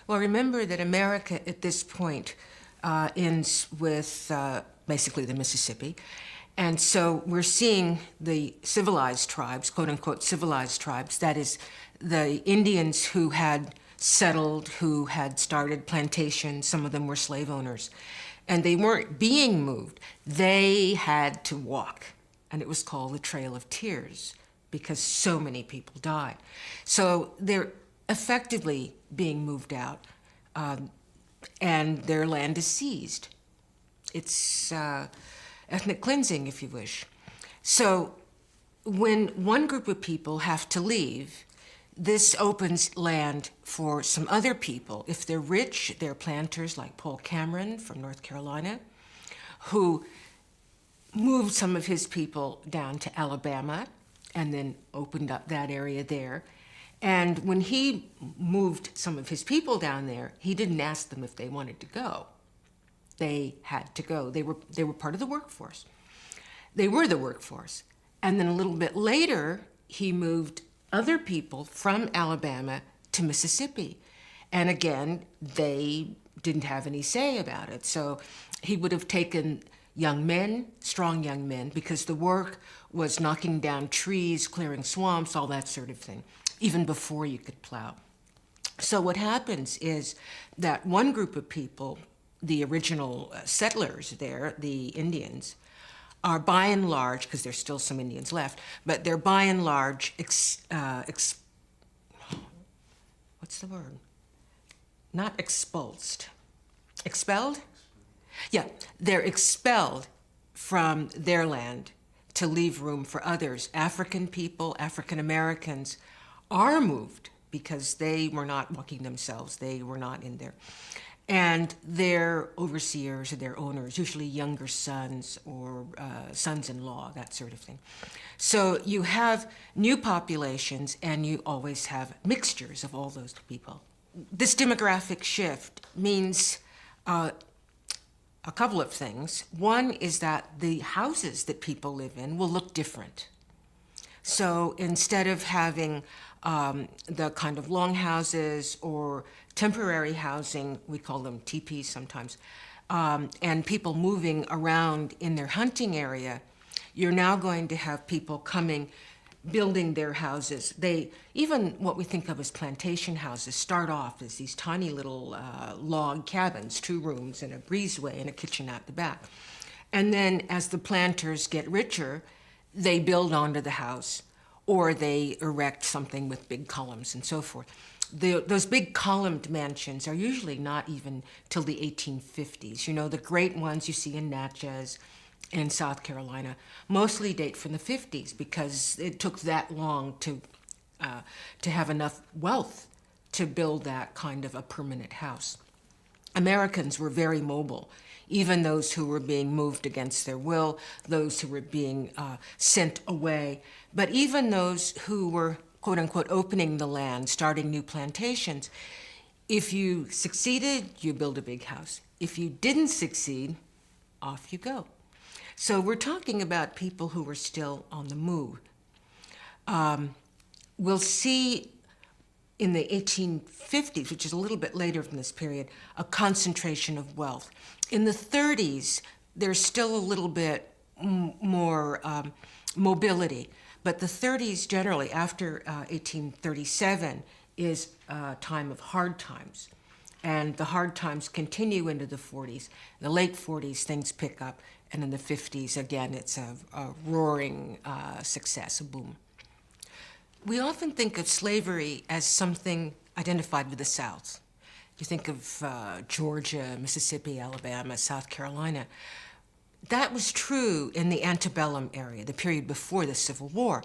Well, remember that America at this point ends with basically the Mississippi. And so we're seeing the civilized tribes, quote unquote civilized tribes, that is, the Indians who had settled, who had started plantations, some of them were slave owners, and they weren't being moved. They had to walk, and it was called the Trail of Tears because so many people died. So they're effectively being moved out, and their land is seized. It's ethnic cleansing, if you wish. So when one group of people have to leave, this opens land for some other people. If they're rich, they're planters like Paul Cameron from North Carolina, who moved some of his people down to Alabama and then opened up that area there. And when he moved some of his people down there, he didn't ask them if they wanted to go. They had to go. They were part of the workforce. They were the workforce. And then a little bit later, he moved other people from Alabama to Mississippi. And again, they didn't have any say about it. So he would have taken young men, strong young men, because the work was knocking down trees, clearing swamps, all that sort of thing, even before you could plow. So what happens is that one group of people, the original settlers there, the Indians, are by and large, because there's still some Indians left, but they're by and large, what's the word? Not expulsed. Expelled? Yeah, they're expelled from their land to leave room for others. African people, African Americans are moved because they were not walking themselves. They were not in there. And their overseers or their owners, usually younger sons or sons-in-law, that sort of thing. So you have new populations and you always have mixtures of all those people. This demographic shift means a couple of things. One is that the houses that people live in will look different. So instead of having the kind of long houses or temporary housing, we call them teepees sometimes, and people moving around in their hunting area, you're now going to have people coming, building their houses. Even what we think of as plantation houses start off as these tiny little log cabins, 2 rooms and a breezeway and a kitchen out the back. And then as the planters get richer, they build onto the house, or they erect something with big columns and so forth. Those big columned mansions are usually not even till the 1850s. You know, the great ones you see in Natchez in South Carolina mostly date from the 50s because it took that long to have enough wealth to build that kind of a permanent house. Americans were very mobile, even those who were being moved against their will, those who were being sent away, but even those who were, quote unquote, opening the land, starting new plantations. If you succeeded, you build a big house. If you didn't succeed, off you go. So we're talking about people who were still on the move. We'll see in the 1850s, which is a little bit later than this period, a concentration of wealth. In the 30s, there's still a little bit more mobility, but the 30s generally, after 1837, is a time of hard times. And the hard times continue into the 40s. In the late 40s, things pick up, and in the 50s, again, it's a roaring success, a boom. We often think of slavery as something identified with the South. You think of Georgia, Mississippi, Alabama, South Carolina. That was true in the Antebellum area, the period before the Civil War,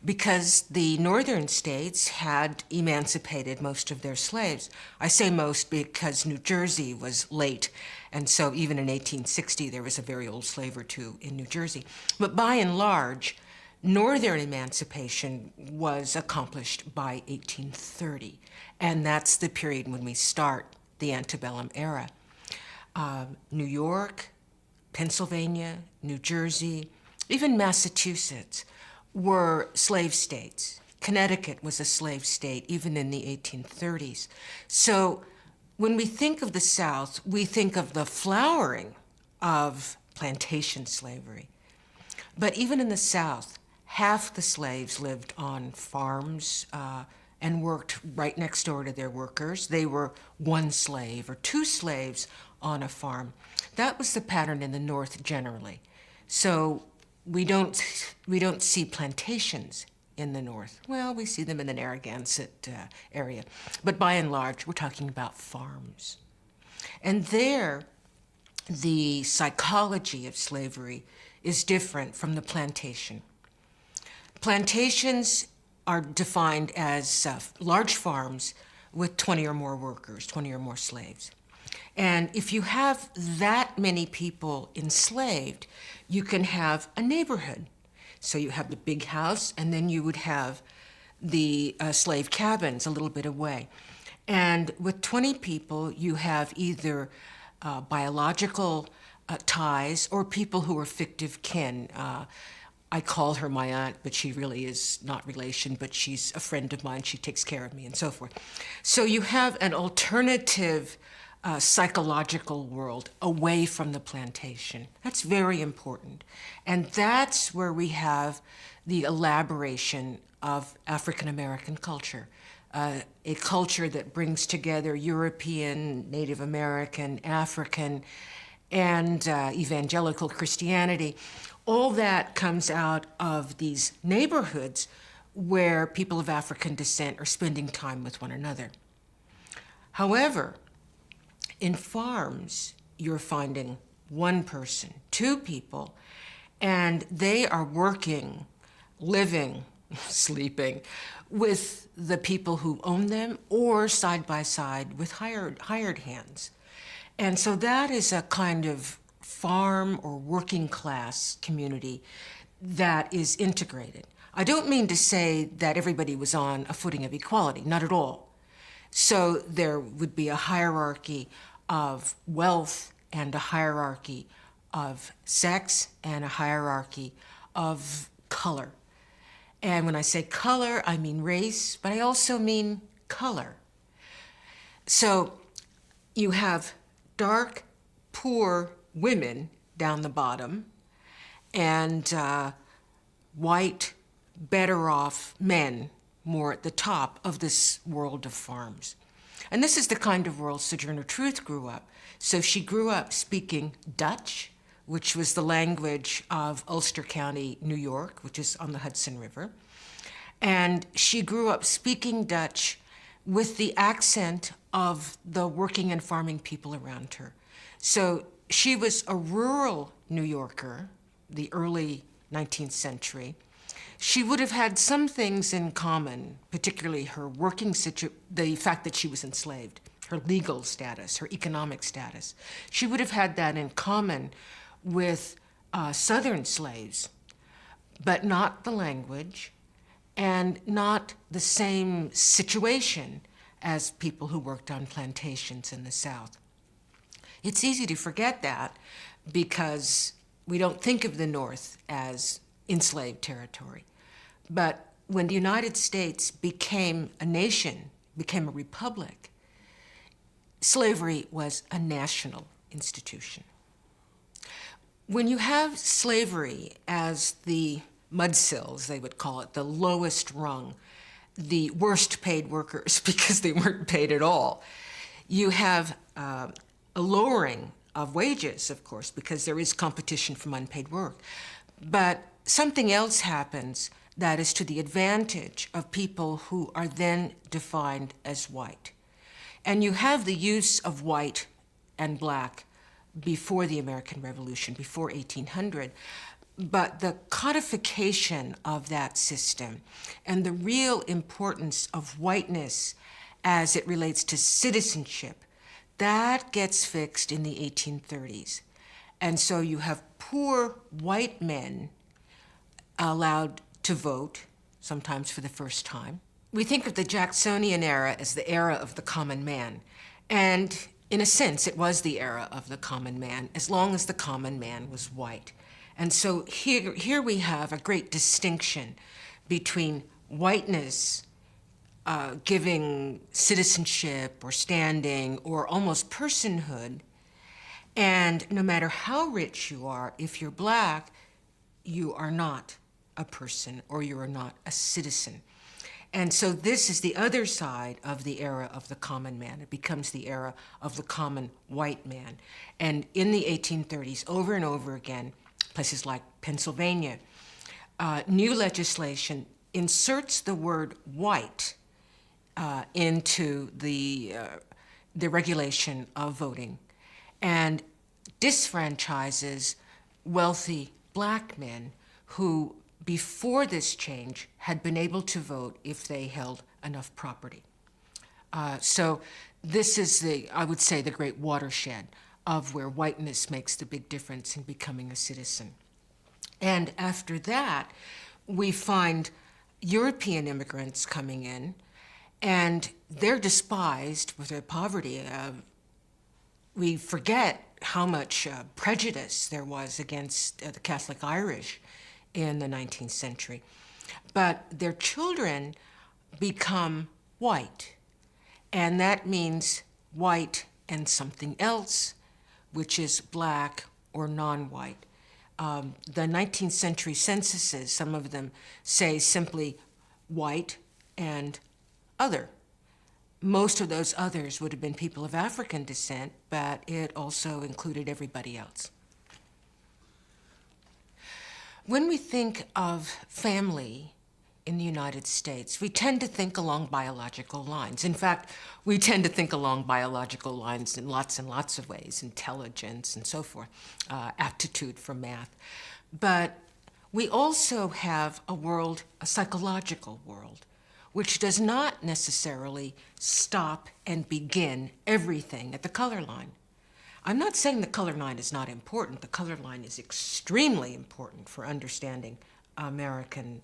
because the northern states had emancipated most of their slaves. I say most because New Jersey was late, and so even in 1860 there was a very old slave or two in New Jersey. But by and large, northern emancipation was accomplished by 1830, and that's the period when we start the antebellum era. New York, Pennsylvania, New Jersey, even Massachusetts were slave states. Connecticut was a slave state even in the 1830s. So When we think of the South, we think of the flowering of plantation slavery. But even in the South, half the slaves lived on farms and worked right next door to their workers. They were one slave or two slaves on a farm. That was the pattern in the North generally. So we don't see plantations in the North. Well, we see them in the Narragansett area. But by and large, we're talking about farms. And there, the psychology of slavery is different from the plantation. Plantations are defined as large farms with 20 or more workers, 20 or more slaves. And if you have that many people enslaved, you can have a neighborhood. So you have the big house, and then you would have the slave cabins a little bit away. And with 20 people, you have either biological ties or people who are fictive kin. I call her my aunt, but she really is not relation, but she's a friend of mine. She takes care of me and so forth. So you have an alternative psychological world away from the plantation. That's very important. And that's where we have the elaboration of African American culture, a culture that brings together European, Native American, African, and evangelical Christianity. All that comes out of these neighborhoods where people of African descent are spending time with one another. However, in farms, you're finding one person, two people, and they are working, living, sleeping with the people who own them or side by side with hired hands. And so that is a kind of farm or working class community that is integrated. I don't mean to say that everybody was on a footing of equality, not at all. So there would be a hierarchy of wealth and a hierarchy of sex and a hierarchy of color. And when I say color, I mean race, but I also mean color. So you have dark, poor women down the bottom and white, better off men more at the top of this world of farms. And this is the kind of world Sojourner Truth grew up. So she grew up speaking Dutch, which was the language of Ulster County, New York, which is on the Hudson River. And she grew up speaking Dutch with the accent of the working and farming people around her. So she was a rural New Yorker, the early 19th century. She would have had some things in common, particularly her working the fact that she was enslaved, her legal status, her economic status. She would have had that in common with Southern slaves, but not the language and not the same situation as people who worked on plantations in the South. It's easy to forget that because we don't think of the North as enslaved territory. But when the United States became a nation, became a republic, slavery was a national institution. When you have slavery as the mudsills, they would call it, the lowest rung, the worst paid workers because they weren't paid at all, you have a lowering of wages, of course, because there is competition from unpaid work. But something else happens that is to the advantage of people who are then defined as white. And you have the use of white and black before the American Revolution, before 1800, but the codification of that system and the real importance of whiteness as it relates to citizenship, that gets fixed in the 1830s. And so you have poor white men allowed to vote, sometimes for the first time. We think of the Jacksonian era as the era of the common man. And in a sense, it was the era of the common man, as long as the common man was white. And so here we have a great distinction between whiteness giving citizenship or standing or almost personhood. And no matter how rich you are, if you're black, you are not a person or you are not a citizen. And so this is the other side of the era of the common man. It becomes the era of the common white man. And in the 1830s, over and over again, places like Pennsylvania, new legislation inserts the word white into the regulation of voting and disfranchises wealthy black men who, before this change, had been able to vote if they held enough property. So this is I would say, the great watershed of where whiteness makes the big difference in becoming a citizen. And after that, we find European immigrants coming in, and they're despised with their poverty. We forget how much prejudice there was against the Catholic Irish in the 19th century. But their children become white, and that means white and something else, which is black or non-white. The 19th century censuses, some of them say simply white and other. Most of those others would have been people of African descent, but it also included everybody else. When we think of family in the United States, we tend to think along biological lines. In fact, we tend to think along biological lines in lots and lots of ways: intelligence and so forth, aptitude for math. But we also have a psychological world, which does not necessarily stop and begin everything at the color line. I'm not saying the color line is not important. The color line is extremely important for understanding American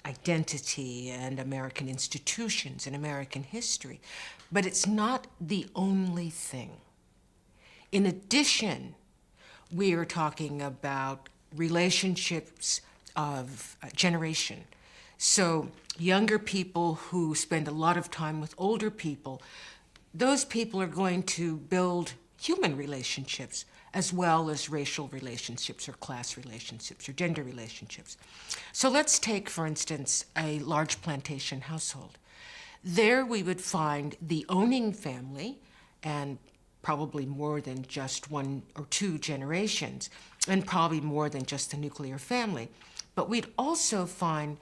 identity and American institutions and American history. But it's not the only thing. In addition, we are talking about relationships of generation. So younger people who spend a lot of time with older people, those people are going to build human relationships as well as racial relationships or class relationships or gender relationships. So let's take, for instance, a large plantation household. There we would find the owning family, and probably more than just one or two generations, and probably more than just the nuclear family. But we'd also find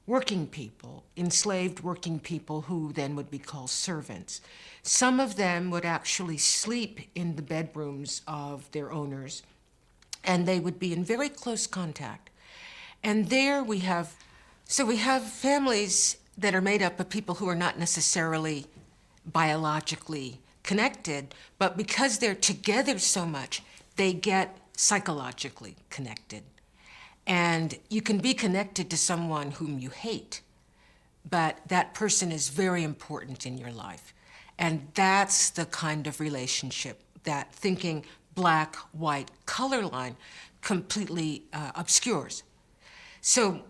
working people, enslaved working people who then would be called servants. Some of them would actually sleep in the bedrooms of their owners, and they would be in very close contact. And there we have families that are made up of people who are not necessarily biologically connected, but because they're together so much, they get psychologically connected. And you can be connected to someone whom you hate, but that person is very important in your life. And that's the kind of relationship that thinking black, white, color line completely obscures. So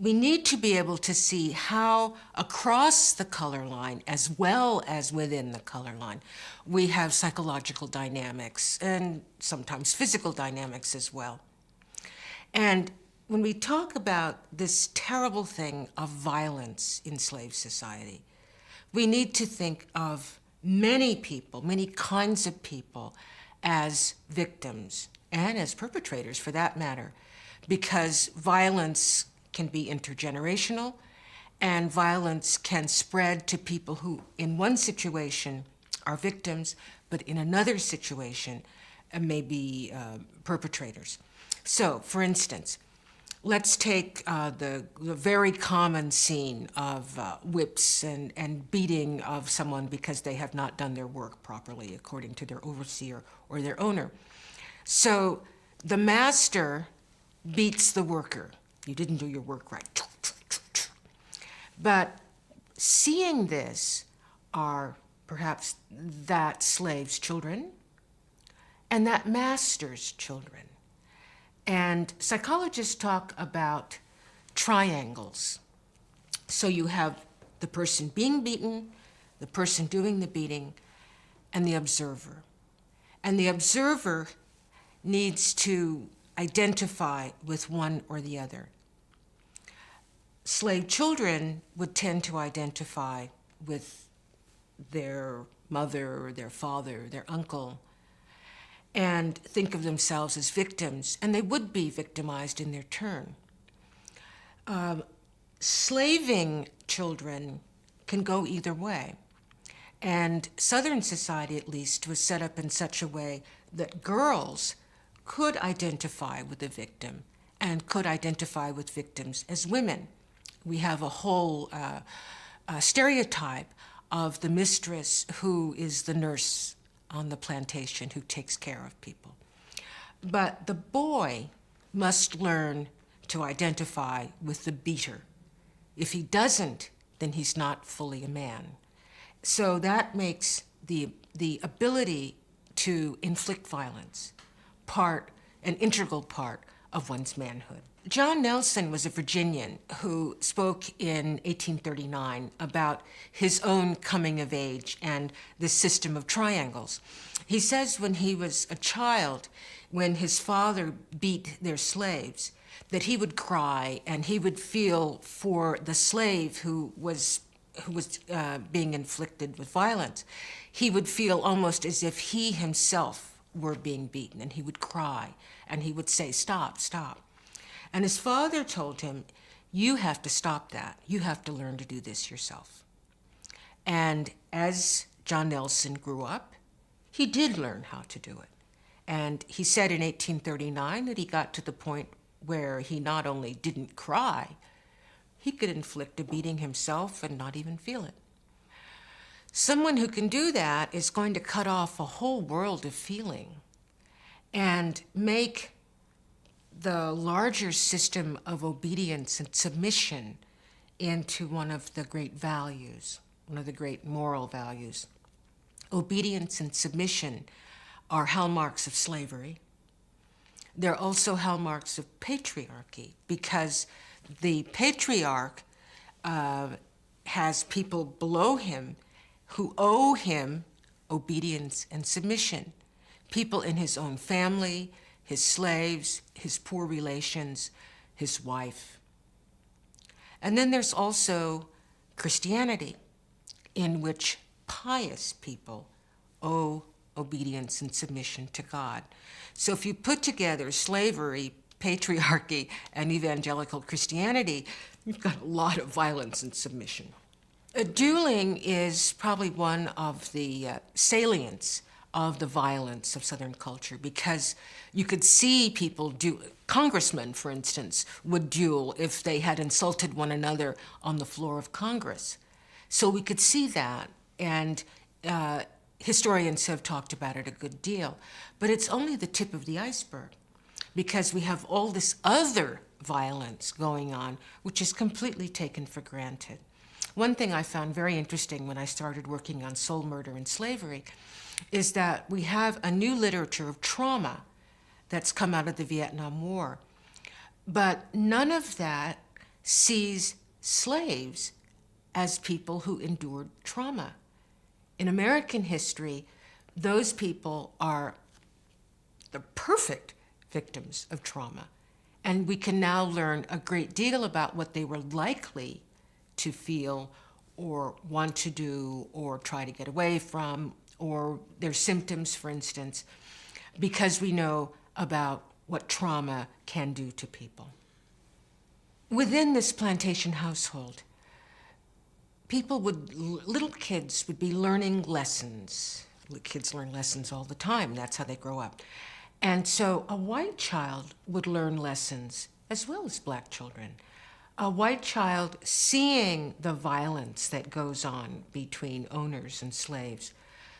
we need to be able to see how across the color line, as well as within the color line, we have psychological dynamics and sometimes physical dynamics as well. And when we talk about this terrible thing of violence in slave society, we need to think of many people, many kinds of people, as victims and as perpetrators, for that matter, because violence can be intergenerational, and violence can spread to people who, in one situation, are victims, but in another situation, may be perpetrators. So, for instance, let's take the very common scene of whips and beating of someone because they have not done their work properly according to their overseer or their owner. So the master beats the worker. You didn't do your work right. But seeing this are perhaps that slave's children and that master's children. And psychologists talk about triangles. So you have the the person being beaten, the person doing the beating, and the observer. And the observer needs to identify with one or the other. Slave children would tend to identify with their mother, their father, their uncle, and think of themselves as victims, and they would be victimized in their turn. Slaving children can go either way. And Southern society, at least, was set up in such a way that girls could identify with the victim and could identify with victims as women. We have a whole stereotype of the mistress who is the nurse on the plantation who takes care of people. But the boy must learn to identify with the beater. If he doesn't, then he's not fully a man. So that makes the ability to inflict violence an integral part of one's manhood. John Nelson was a Virginian who spoke in 1839 about his own coming of age and the system of triangles. He says when he was a child, when his father beat their slaves, that he would cry and he would feel for the slave who was being inflicted with violence. He would feel almost as if he himself were being beaten, and he would cry and he would say, "Stop, stop." And his father told him, "You have to stop that. You have to learn to do this yourself." And as John Nelson grew up, he did learn how to do it. And he said in 1839 that he got to the point where he not only didn't cry, he could inflict a beating himself and not even feel it. Someone who can do that is going to cut off a whole world of feeling and make the larger system of obedience and submission into one of the great values, one of the great moral values. Obedience and submission are hallmarks of slavery. They're also hallmarks of patriarchy, because the patriarch has people below him who owe him obedience and submission. People in his own family, his slaves, his poor relations, his wife. And then there's also Christianity, in which pious people owe obedience and submission to God. So if you put together slavery, patriarchy, and evangelical Christianity, you've got a lot of violence and submission. Dueling is probably one of the salients of the violence of Southern culture, because you could see people do. Congressmen, for instance, would duel if they had insulted one another on the floor of Congress. So we could see that, and historians have talked about it a good deal. But it's only the tip of the iceberg, because we have all this other violence going on, which is completely taken for granted. One thing I found very interesting when I started working on soul murder and slavery is that we have a new literature of trauma that's come out of the Vietnam War. But none of that sees slaves as people who endured trauma. In American history, those people are the perfect victims of trauma. And we can now learn a great deal about what they were likely to feel or want to do or try to get away from, or their symptoms, for instance, because we know about what trauma can do to people. Within this plantation household, little kids would be learning lessons. Kids learn lessons all the time. That's how they grow up. And so a white child would learn lessons as well as black children. A white child seeing the violence that goes on between owners and slaves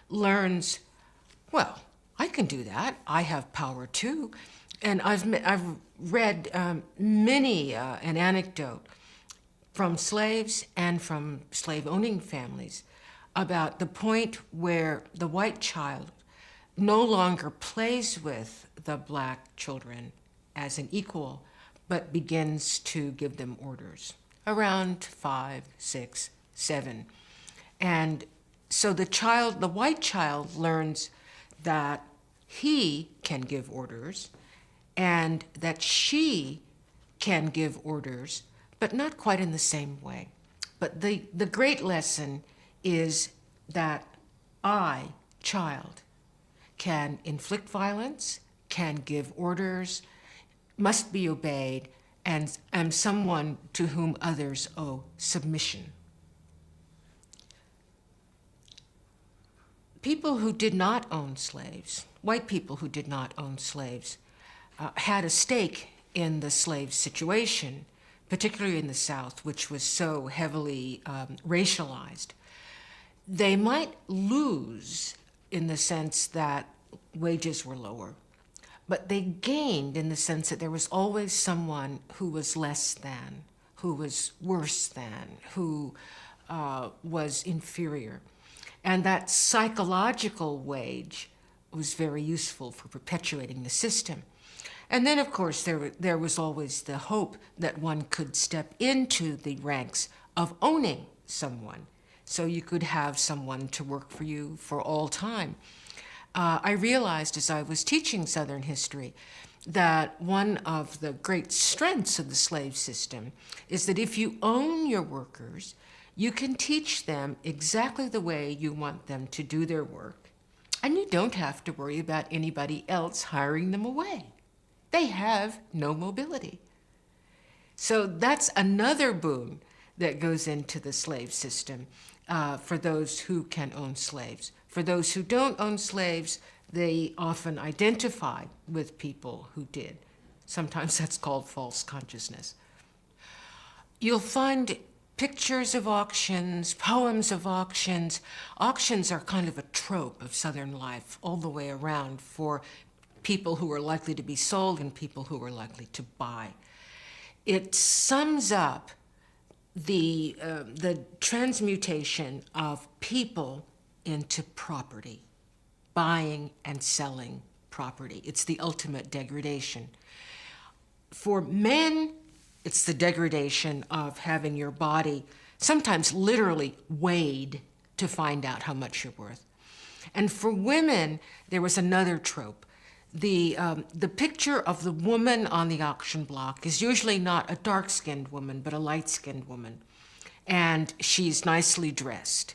learns, well, I can do that. I have power too. And I've read many an anecdote from slaves and from slave-owning families about the point where the white child no longer plays with the black children as an equal, but begins to give them orders around 5, 6, 7. And so the white child learns that he can give orders and that she can give orders, but not quite in the same way. But the great lesson is that I, child, can inflict violence, can give orders, must be obeyed, and am someone to whom others owe submission. People who did not own slaves, white people who did not own slaves, had a stake in the slave situation, particularly in the South, which was so heavily racialized. They might lose in the sense that wages were lower, but they gained in the sense that there was always someone who was less than, who was worse than, who was inferior. And that psychological wage was very useful for perpetuating the system. And then, of course, there was always the hope that one could step into the ranks of owning someone, so you could have someone to work for you for all time. I realized as I was teaching Southern history that one of the great strengths of the slave system is that if you own your workers, you can teach them exactly the way you want them to do their work, and you don't have to worry about anybody else hiring them away. They have no mobility. So that's another boon that goes into the slave system for those who can own slaves. For those who don't own slaves, they often identify with people who did. Sometimes that's called false consciousness. You'll find pictures of auctions, poems of auctions. Auctions are kind of a trope of Southern life all the way around for people who are likely to be sold and people who are likely to buy. It sums up the transmutation of people into property, buying and selling property. It's the ultimate degradation. For men, it's the degradation of having your body sometimes literally weighed to find out how much you're worth. And for women, there was another trope. The picture of the woman on the auction block is usually not a dark-skinned woman, but a light-skinned woman. And she's nicely dressed.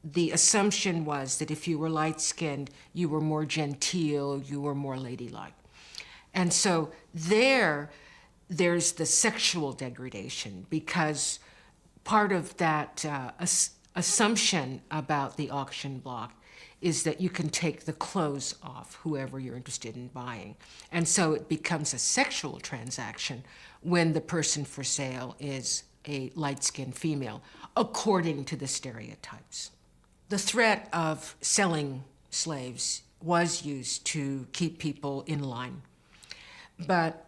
The assumption was that if you were light-skinned, you were more genteel, you were more ladylike. And so there's the sexual degradation, because part of that assumption about the auction block is that you can take the clothes off whoever you're interested in buying. And so it becomes a sexual transaction when the person for sale is a light-skinned female, according to the stereotypes. The threat of selling slaves was used to keep people in line. But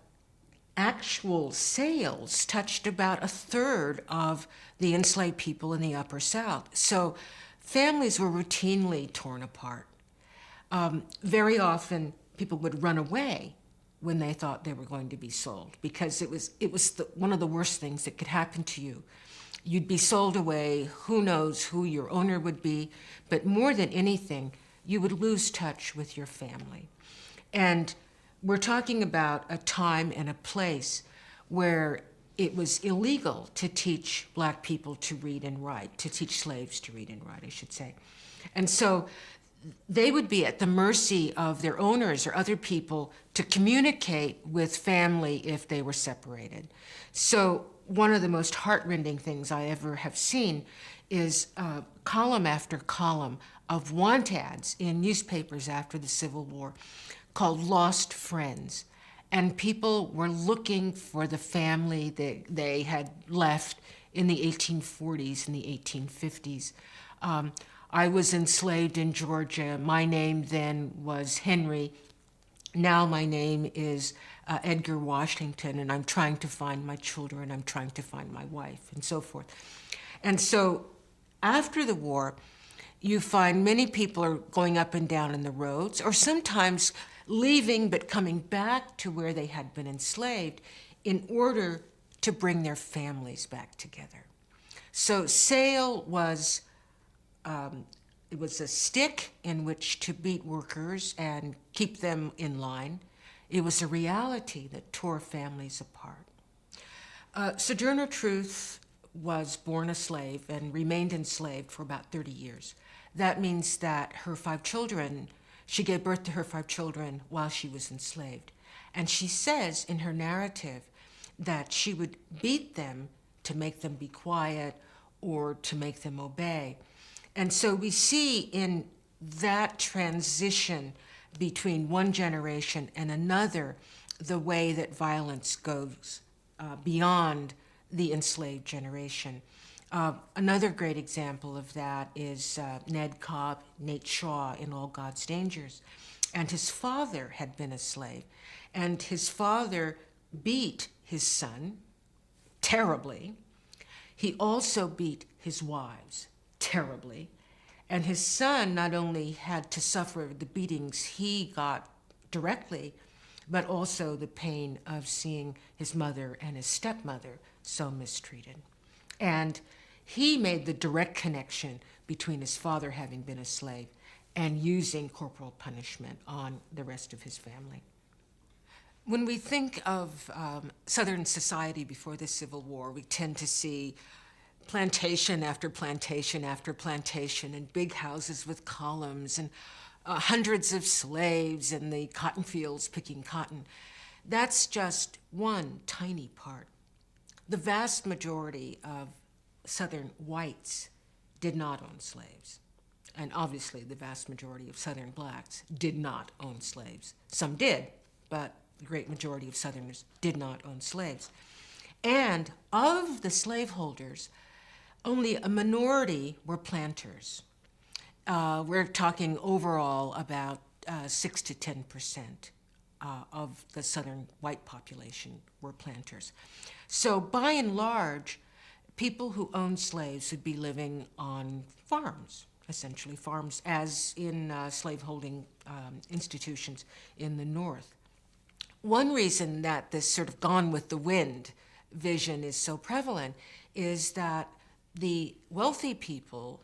actual sales touched about a third of the enslaved people in the Upper South. So families were routinely torn apart. Very often, people would run away when they thought they were going to be sold, because it was one of the worst things that could happen to you. You'd be sold away, who knows who your owner would be, but more than anything, you would lose touch with your family. And we're talking about a time and a place where it was illegal to teach Black people to read and write, to teach slaves to read and write, I should say. And so they would be at the mercy of their owners or other people to communicate with family if they were separated. So one of the most heartrending things I ever have seen is column after column of want ads in newspapers after the Civil War called Lost Friends. And people were looking for the family that they had left in the 1840s and the 1850s. I was enslaved in Georgia. My name then was Henry. Now my name is Edgar Washington, and I'm trying to find my children, I'm trying to find my wife, and so forth. And so after the war, you find many people are going up and down in the roads, or sometimes leaving but coming back to where they had been enslaved in order to bring their families back together. So sail was it was a stick in which to beat workers and keep them in line. It was a reality that tore families apart. Sojourner Truth was born a slave and remained enslaved for about 30 years. That means that her 5 children, she gave birth to her 5 children while she was enslaved. And she says in her narrative that she would beat them to make them be quiet or to make them obey. And so we see in that transition between one generation and another the way that violence goes beyond the enslaved generation. Another great example of that is Ned Cobb, Nate Shaw in All God's Dangers. And his father had been a slave. And his father beat his son terribly. He also beat his wives terribly. And his son not only had to suffer the beatings he got directly, but also the pain of seeing his mother and his stepmother so mistreated. And he made the direct connection between his father having been a slave and using corporal punishment on the rest of his family. When we think of Southern society before the Civil War, we tend to see plantation after plantation after plantation and big houses with columns and hundreds of slaves in the cotton fields picking cotton. That's just one tiny part. The vast majority of Southern whites did not own slaves. And obviously the vast majority of Southern blacks did not own slaves. Some did, but the great majority of Southerners did not own slaves. And of the slaveholders, only a minority were planters. We're talking overall about 6 to 10% of the Southern white population were planters. So by and large, people who owned slaves would be living on farms, essentially farms, as in slaveholding institutions in the North. One reason that this sort of gone with the wind vision is so prevalent is that the wealthy people,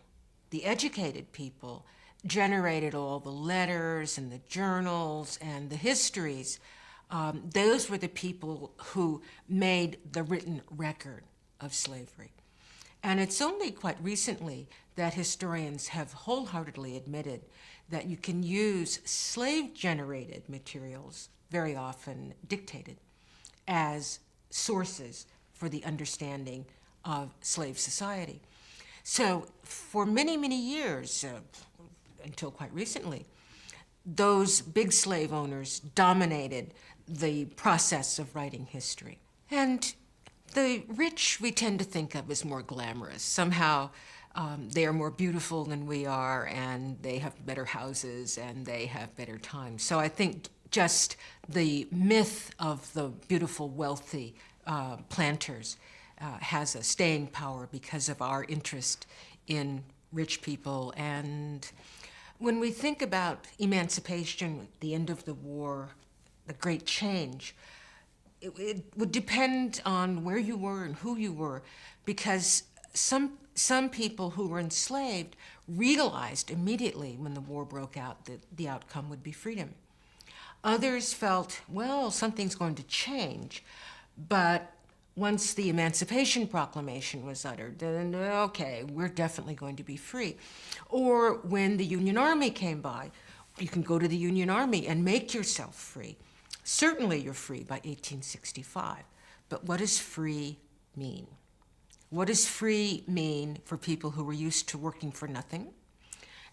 the educated people, generated all the letters and the journals and the histories. Those were the people who made the written record of slavery. And it's only quite recently that historians have wholeheartedly admitted that you can use slave-generated materials, very often dictated, as sources for the understanding of slave society. So for many, many years, until quite recently, those big slave owners dominated the process of writing history. And the rich we tend to think of as more glamorous. Somehow they are more beautiful than we are, and they have better houses, and they have better times. So I think just the myth of the beautiful, wealthy planters has a staying power because of our interest in rich people. And when we think about emancipation, the end of the war, the great change, it would depend on where you were and who you were, because some people who were enslaved realized immediately when the war broke out that the outcome would be freedom. Others felt, well, something's going to change, but once the Emancipation Proclamation was uttered, then okay, we're definitely going to be free. Or when the Union Army came by, you can go to the Union Army and make yourself free. Certainly you're free by 1865, but what does free mean? What does free mean for people who were used to working for nothing?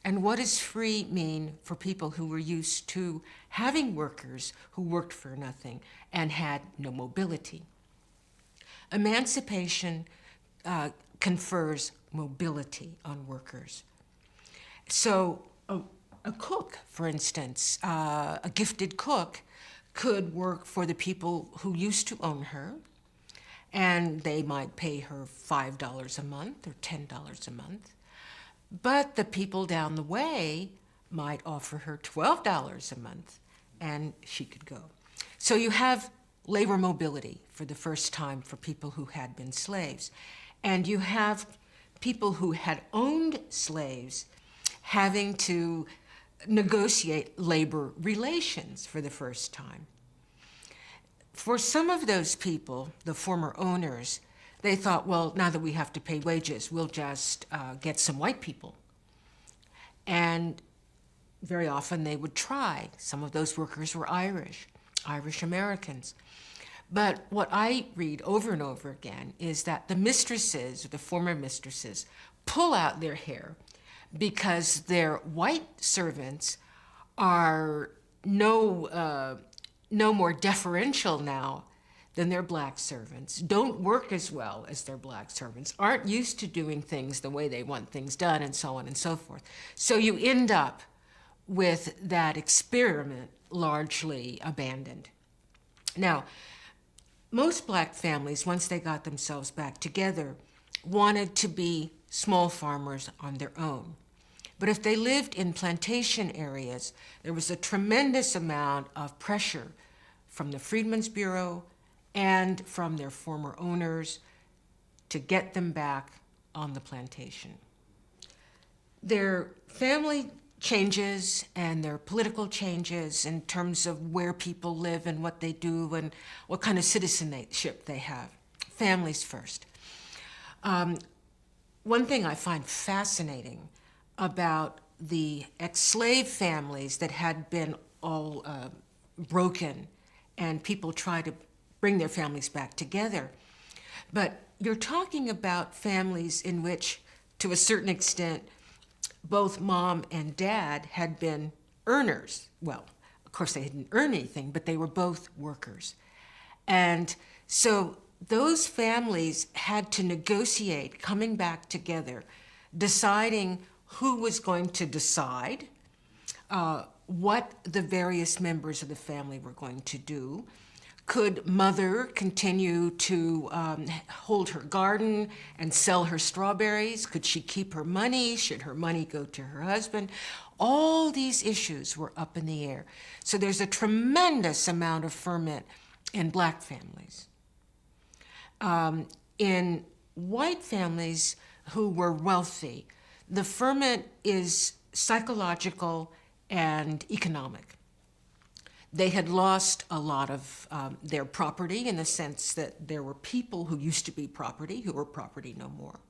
And what does free mean for people who were used to having workers who worked for nothing and had no mobility? Emancipation confers mobility on workers. So a cook, for instance, a gifted cook, could work for the people who used to own her, and they might pay her $5 a month or $10 a month. But the people down the way might offer her $12 a month, and she could go. So you have labor mobility for the first time for people who had been slaves. And you have people who had owned slaves having to negotiate labor relations for the first time. For some of those people, the former owners, they thought, well, now that we have to pay wages, we'll just get some white people. And very often they would try. Some of those workers were Irish Americans. But what I read over and over again is that the mistresses, the former mistresses, pull out their hair because their white servants are no more deferential now than their black servants, don't work as well as their black servants, aren't used to doing things the way they want things done, and so on and so forth. So you end up with that experiment largely abandoned. Now, most black families, once they got themselves back together, wanted to be small farmers on their own. But if they lived in plantation areas, there was a tremendous amount of pressure from the Freedmen's Bureau and from their former owners to get them back on the plantation. Their family changes and their political changes in terms of where people live and what they do and what kind of citizenship they have. Families first. One thing I find fascinating about the ex-slave families that had been all broken and people try to bring their families back together. But you're talking about families in which, to a certain extent, both mom and dad had been earners. Well, of course they didn't earn anything, but they were both workers. And so those families had to negotiate coming back together, deciding who was going to decide, what the various members of the family were going to do. Could mother continue to hold her garden and sell her strawberries? Could she keep her money? Should her money go to her husband? All these issues were up in the air. So there's a tremendous amount of ferment in black families. In white families who were wealthy, the ferment is psychological and economic. They had lost a lot of their property in the sense that there were people who used to be property who were property no more.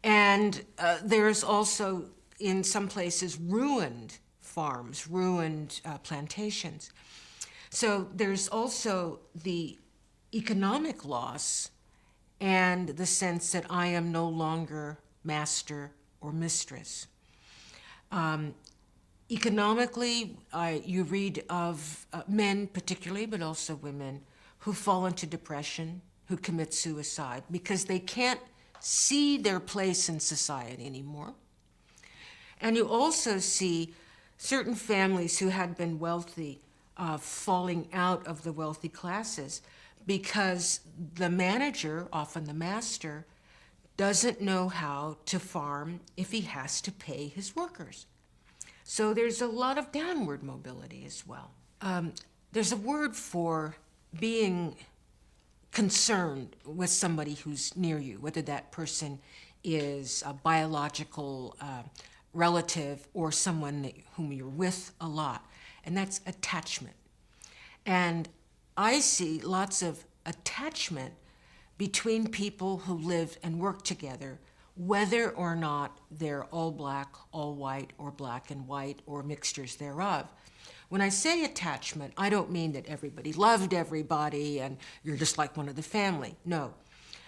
And there's also, in some places, ruined farms, ruined plantations. So there's also the economic loss and the sense that I am no longer master or mistress. Economically, you read of men particularly, but also women, who fall into depression, who commit suicide because they can't see their place in society anymore. And you also see certain families who had been wealthy falling out of the wealthy classes because the manager, often the master, doesn't know how to farm if he has to pay his workers. So there's a lot of downward mobility as well. There's a word for being concerned with somebody who's near you, whether that person is a biological relative or someone whom you're with a lot, and that's attachment. And I see lots of attachment between people who live and work together, whether or not they're all black, all white, or black and white, or mixtures thereof. When I say attachment, I don't mean that everybody loved everybody and you're just like one of the family. No.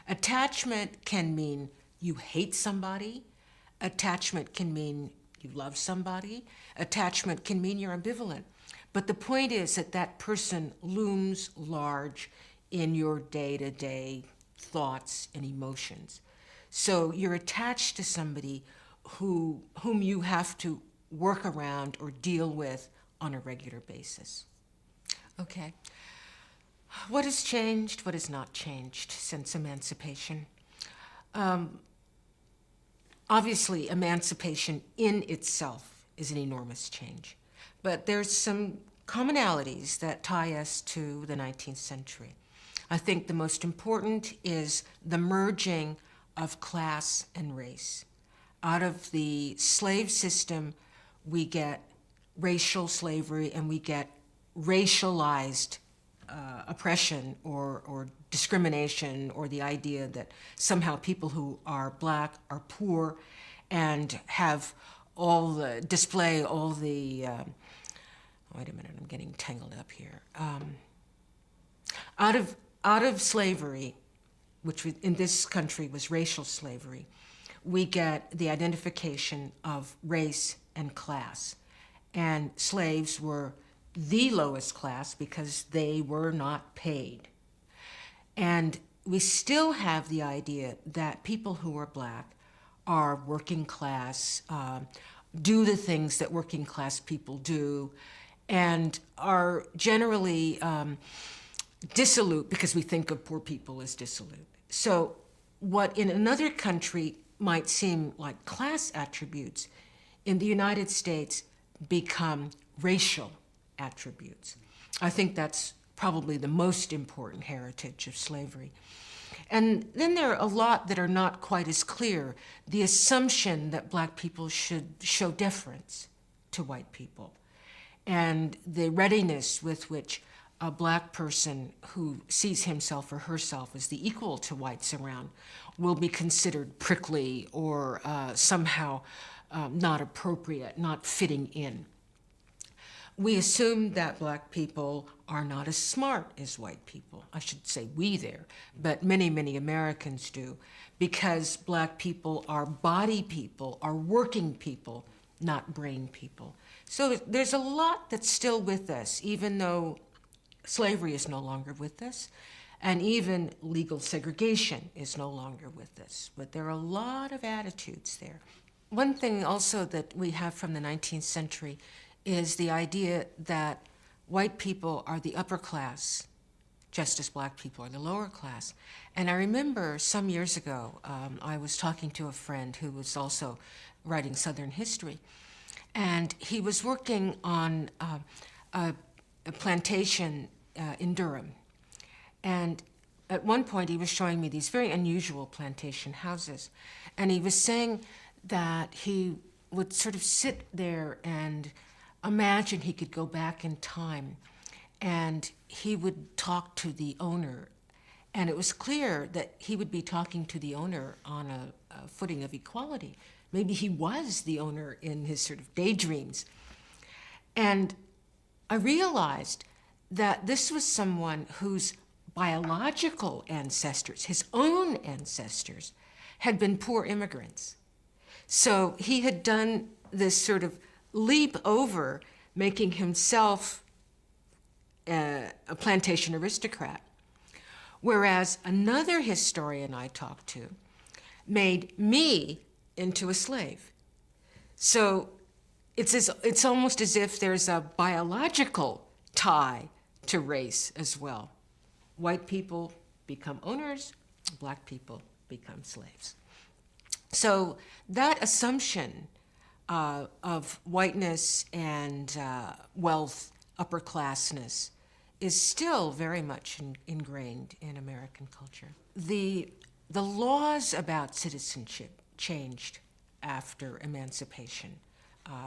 Attachment can mean you hate somebody. Attachment can mean you love somebody. Attachment can mean you're ambivalent. But the point is that that person looms large in your day-to-day thoughts and emotions. So you're attached to somebody whom you have to work around or deal with on a regular basis. Okay. What has changed? What has not changed since emancipation? Obviously, emancipation in itself is an enormous change. But there's some commonalities that tie us to the 19th century. I think the most important is the merging of class and race. Out of the slave system, we get racial slavery and we get racialized oppression or discrimination, or the idea that somehow people who are black are poor and have display all the, wait a minute, I'm getting tangled up here. Out of slavery, which in this country was racial slavery, we get the identification of race and class. And slaves were the lowest class because they were not paid. And we still have the idea that people who are black are working class, do the things that working class people do, and are generally dissolute because we think of poor people as dissolute. So what in another country might seem like class attributes, in the United States become racial attributes. I think that's probably the most important heritage of slavery. And then there are a lot that are not quite as clear. The assumption that black people should show deference to white people, and the readiness with which a black person who sees himself or herself as the equal to whites around will be considered prickly or somehow not appropriate, not fitting in. We assume that black people are not as smart as white people. I should say we there, but many, many Americans do, because black people are body people, are working people, not brain people. So there's a lot that's still with us, even though slavery is no longer with us, and even legal segregation is no longer with us. But there are a lot of attitudes there. One thing also that we have from the 19th century is the idea that white people are the upper class, just as black people are the lower class. And I remember some years ago, I was talking to a friend who was also writing Southern history, and he was working on a plantation in Durham. And at one point, he was showing me these very unusual plantation houses. And he was saying that he would sort of sit there and imagine he could go back in time, and he would talk to the owner. And it was clear that he would be talking to the owner on a footing of equality. Maybe he was the owner in his sort of daydreams. And I realized that this was someone whose biological ancestors, his own ancestors, had been poor immigrants. So he had done this sort of leap over making himself a plantation aristocrat. Whereas another historian I talked to made me into a slave. So it's almost as if there's a biological tie to race as well. White people become owners, black people become slaves. So that assumption of whiteness and wealth, upper classness, is still very much ingrained in American culture. The laws about citizenship changed after emancipation,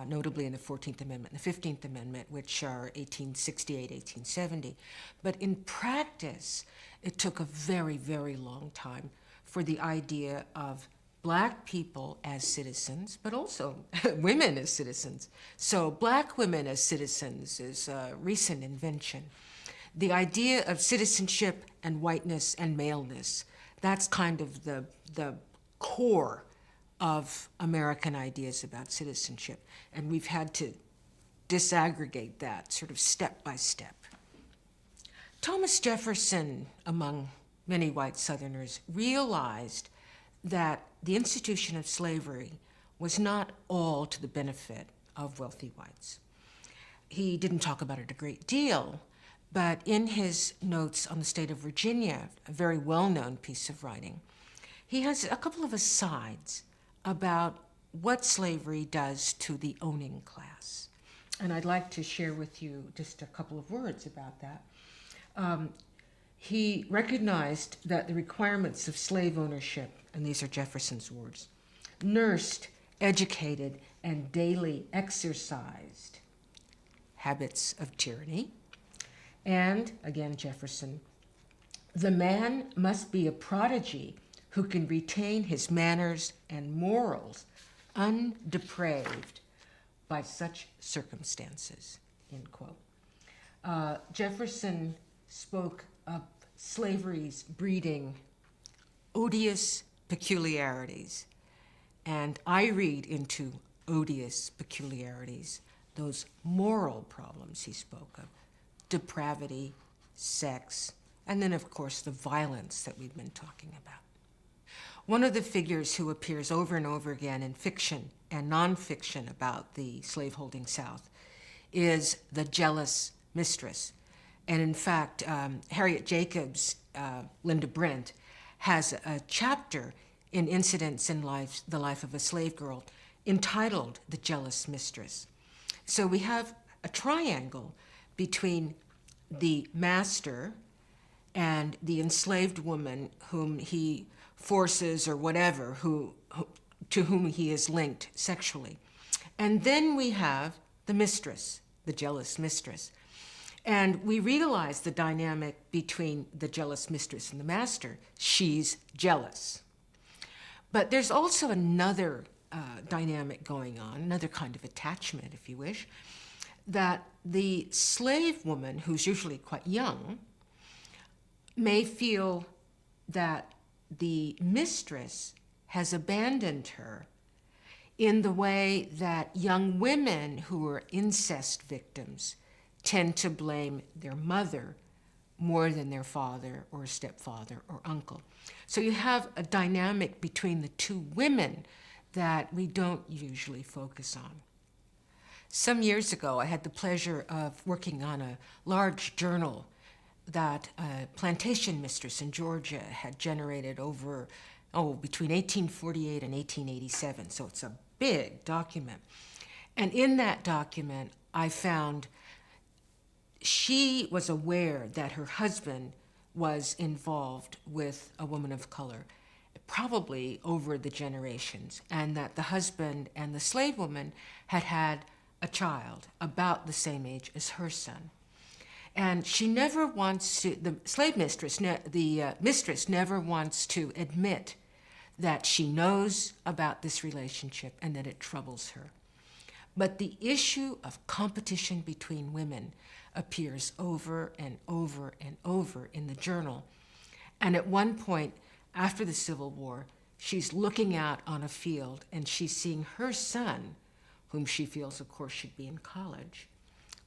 notably in the 14th Amendment and the 15th Amendment, which are 1868, 1870. But in practice, it took a very, very long time for the idea of black people as citizens, but also women as citizens. So black women as citizens is a recent invention. The idea of citizenship and whiteness and maleness, that's kind of the core of American ideas about citizenship. And we've had to disaggregate that sort of step by step. Thomas Jefferson, among many white Southerners, realized that the institution of slavery was not all to the benefit of wealthy whites. He didn't talk about it a great deal, but in his notes on the state of Virginia, a very well-known piece of writing, he has a couple of asides about what slavery does to the owning class. And I'd like to share with you just a couple of words about that. He recognized that the requirements of slave ownership, and these are Jefferson's words, nursed, educated, and daily exercised habits of tyranny. And, again, Jefferson, the man must be a prodigy who can retain his manners and morals undepraved by such circumstances, end quote. Jefferson spoke of slavery's breeding odious peculiarities, and I read into odious peculiarities those moral problems he spoke of: depravity, sex, and then, of course, the violence that we've been talking about. One of the figures who appears over and over again in fiction and nonfiction about the slaveholding South is the jealous mistress. And in fact, Harriet Jacobs, Linda Brent, has a chapter in Incidents in the Life of a Slave Girl entitled The Jealous Mistress. So we have a triangle between the master and the enslaved woman whom he forces or whatever, to whom he is linked sexually. And then we have the mistress, the jealous mistress. And we realize the dynamic between the jealous mistress and the master. She's jealous. But there's also another dynamic going on, another kind of attachment, if you wish, that the slave woman, who's usually quite young, may feel that the mistress has abandoned her in the way that young women who are incest victims tend to blame their mother more than their father or stepfather or uncle. So you have a dynamic between the two women that we don't usually focus on. Some years ago, I had the pleasure of working on a large journal that a plantation mistress in Georgia had generated over, between 1848 and 1887. So it's a big document. And in that document, I found she was aware that her husband was involved with a woman of color, probably over the generations, and that the husband and the slave woman had had a child about the same age as her son. And she never wants to, the slave mistress, the mistress never wants to admit that she knows about this relationship and that it troubles her. But the issue of competition between women appears over and over and over in the journal. And at one point, after the Civil War, she's looking out on a field and she's seeing her son, whom she feels, of course, should be in college,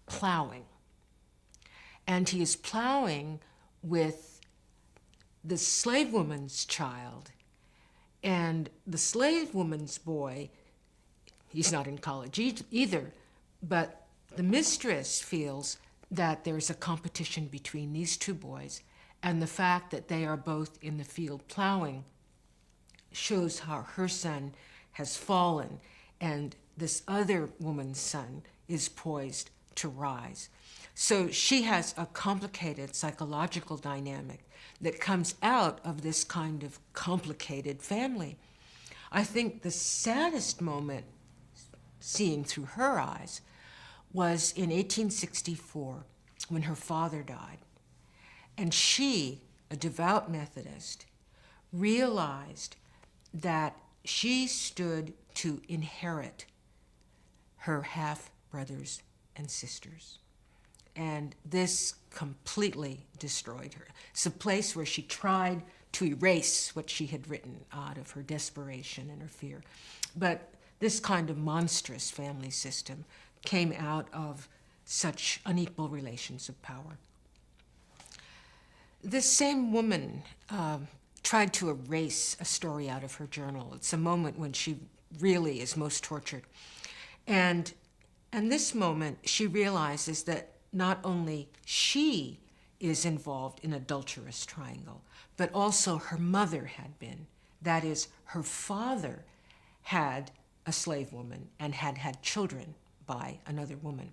plowing. And he is plowing with the slave woman's child, and the slave woman's boy, he's not in college either, but the mistress feels that there's a competition between these two boys, and the fact that they are both in the field plowing shows how her son has fallen, and this other woman's son is poised to rise. So she has a complicated psychological dynamic that comes out of this kind of complicated family. I think the saddest moment, seeing through her eyes, was in 1864 when her father died. And she, a devout Methodist, realized that she stood to inherit her half-brothers and sisters. And this completely destroyed her. It's a place where she tried to erase what she had written out of her desperation and her fear. But this kind of monstrous family system came out of such unequal relations of power. This same woman tried to erase a story out of her journal. It's a moment when she really is most tortured. And this moment, she realizes that not only she is involved in an adulterous triangle, but also her mother had been. That is, her father had a slave woman and had had children by another woman.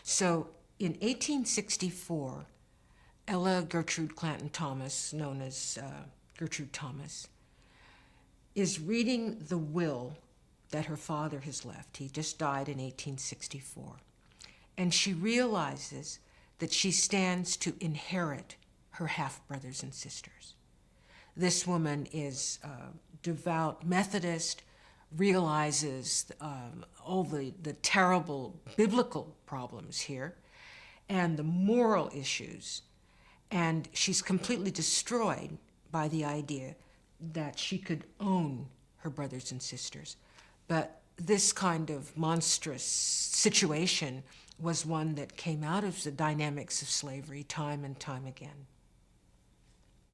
So in 1864, Ella Gertrude Clanton Thomas, known as Gertrude Thomas, is reading the will that her father has left. He just died in 1864. And she realizes that she stands to inherit her half-brothers and sisters. This woman is a devout Methodist, realizes all the terrible biblical problems here and the moral issues. And she's completely destroyed by the idea that she could own her brothers and sisters. But this kind of monstrous situation was one that came out of the dynamics of slavery time and time again.